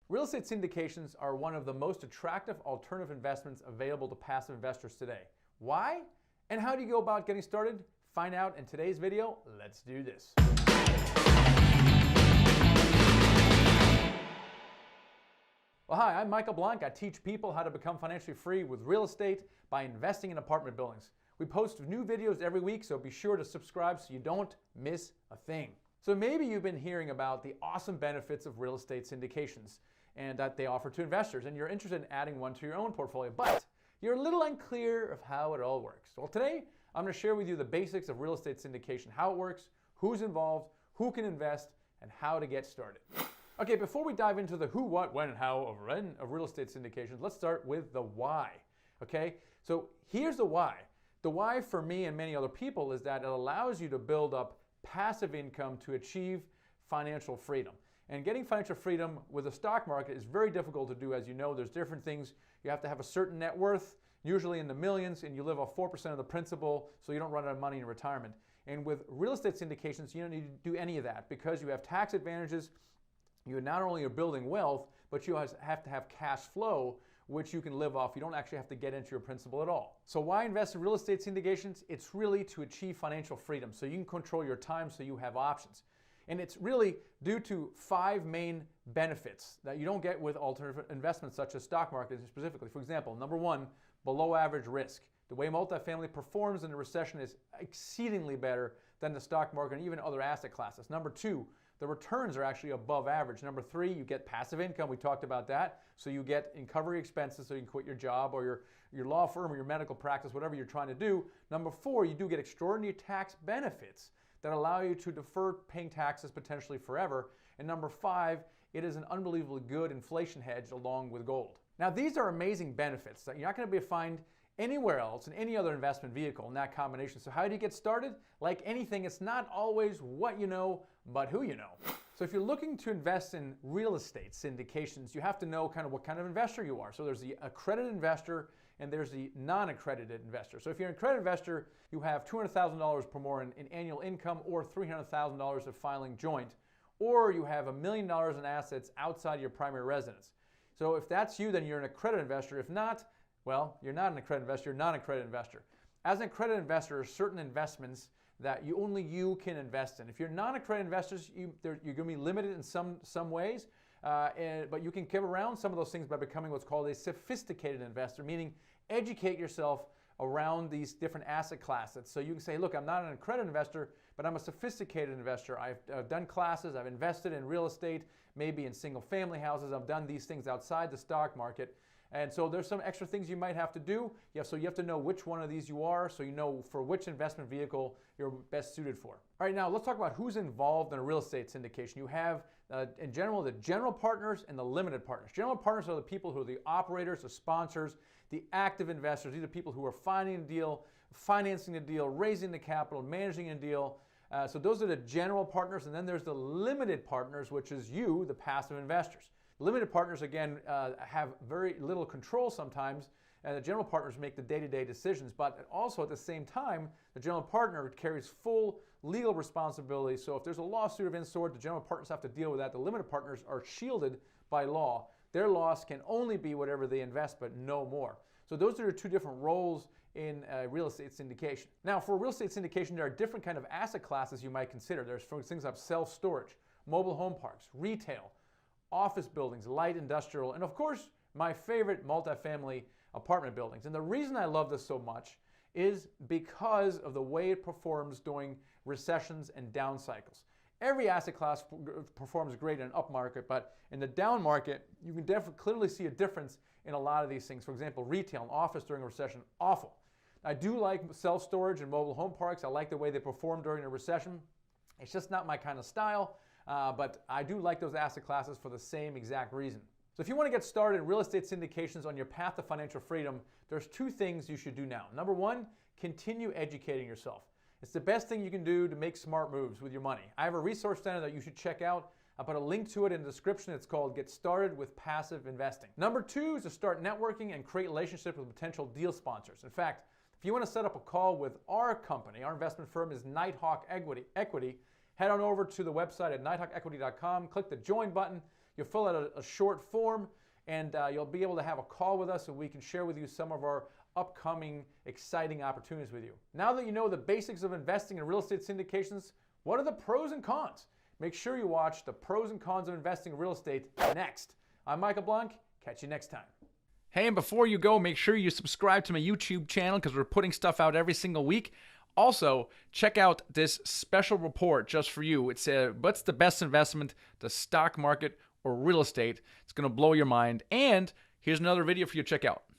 Real estate syndications are one of the most attractive alternative investments available to passive investors today. Why? And how do you go about getting started? Find out in today's video. Let's do this. Well, hi, I'm Michael Blank. I teach people how to become financially free with real estate by investing in apartment buildings. We post new videos every week, so be sure to subscribe so you don't miss a thing. So maybe you've been hearing about the awesome benefits of real estate syndications and that they offer to investors, and you're interested in adding one to your own portfolio, but you're a little unclear of how it all works. Well, today I'm going to share with you the basics of real estate syndication, how it works, who's involved, who can invest, and how to get started. Okay, before we dive into the who, what, when, and how of real estate syndications, let's start with the why. Okay, so here's the why. The why for me and many other people is that it allows you to build up passive income to achieve financial freedom. And getting financial freedom with the stock market is very difficult to do. As you know, there's different things. You have to have a certain net worth, usually in the millions, and you live off 4% of the principal, so you don't run out of money in retirement. And with real estate syndications, you don't need to do any of that because you have tax advantages. You not only are building wealth, but you have to have cash flow, which you can live off. You don't actually have to get into your principal at all. So why invest in real estate syndications? It's really to achieve financial freedom, so you can control your time, so you have options. And it's really due to 5 main benefits that you don't get with alternative investments such as stock markets specifically. For example, number 1, below average risk. The way multifamily performs in a recession is exceedingly better than the stock market and even other asset classes. Number 2, the returns are actually above average. Number 3, you get passive income. We talked about that. So you get recovery expenses so you can quit your job or your law firm or your medical practice, whatever you're trying to do. Number 4, you do get extraordinary tax benefits that allow you to defer paying taxes potentially forever. And number 5, it is an unbelievably good inflation hedge along with gold. Now, these are amazing benefits that you're not going to be able to find anywhere else in any other investment vehicle in that combination. So how do you get started? Like anything, it's not always what you know, but who you know. So if you're looking to invest in real estate syndications, you have to know kind of what kind of investor you are. So there's the accredited investor and there's the non-accredited investor. So if you're an accredited investor, you have $200,000 per more in annual income or $300,000 of filing joint, or you have $1 million in assets outside your primary residence. So if that's you, then you're an accredited investor. If not, well, you're not an accredited investor, you're not an accredited investor. As an accredited investor, there are certain investments that only you can invest in. If you're non-accredited investors, you're going to be limited in some ways, but you can get around some of those things by becoming what's called a sophisticated investor, meaning educate yourself around these different asset classes. So you can say, look, I'm not an accredited investor, but I'm a sophisticated investor. I've done classes, I've invested in real estate, maybe in single family houses, I've done these things outside the stock market. And so there's some extra things you might have to do. So you have to know which one of these you are so you know for which investment vehicle you're best suited for. All right, now let's talk about who's involved in a real estate syndication. You have, in general, the general partners and the limited partners. General partners are the people who are the operators, the sponsors, the active investors. These are people who are finding a deal, financing the deal, raising the capital, managing a deal. So those are the general partners. And then there's the limited partners, which is you, the passive investors. Limited partners, again, have very little control sometimes, and the general partners make the day-to-day decisions, but also at the same time, the general partner carries full legal responsibility. So if there's a lawsuit of any sort, the general partners have to deal with that. The limited partners are shielded by law. Their loss can only be whatever they invest, but no more. So those are 2 different roles in real estate syndication. Now, for real estate syndication, there are different kind of asset classes you might consider. There's things like self-storage, mobile home parks, retail, office buildings, light industrial, and of course, my favorite, multifamily apartment buildings. And the reason I love this so much is because of the way it performs during recessions and down cycles. Every asset class performs great in an up market, but in the down market, you can definitely clearly see a difference in a lot of these things. For example, retail and office during a recession, awful. I do like self-storage and mobile home parks. I like the way they perform during a recession. It's just not my kind of style. But I do like those asset classes for the same exact reason. So if you want to get started in real estate syndications on your path to financial freedom, there's 2 things you should do now. Number 1, continue educating yourself. It's the best thing you can do to make smart moves with your money. I have a resource center that you should check out. I'll put a link to it in the description. It's called Get Started with Passive Investing. Number 2 is to start networking and create relationships with potential deal sponsors. In fact, if you want to set up a call with our company, our investment firm is Nighthawk Equity. Head on over to the website at nighthawkequity.com, click the join button. You'll fill out a short form, and you'll be able to have a call with us, and we can share with you some of our upcoming exciting opportunities with you. Now that you know the basics of investing in real estate syndications, what are the pros and cons? Make sure you watch the pros and cons of investing in real estate next. I'm Michael Blank. Catch you next time. Hey, and before you go, make sure you subscribe to my YouTube channel because we're putting stuff out every single week. Also, check out this special report just for you. It's what's the best investment, the stock market or real estate? It's going to blow your mind. And here's another video for you to check out.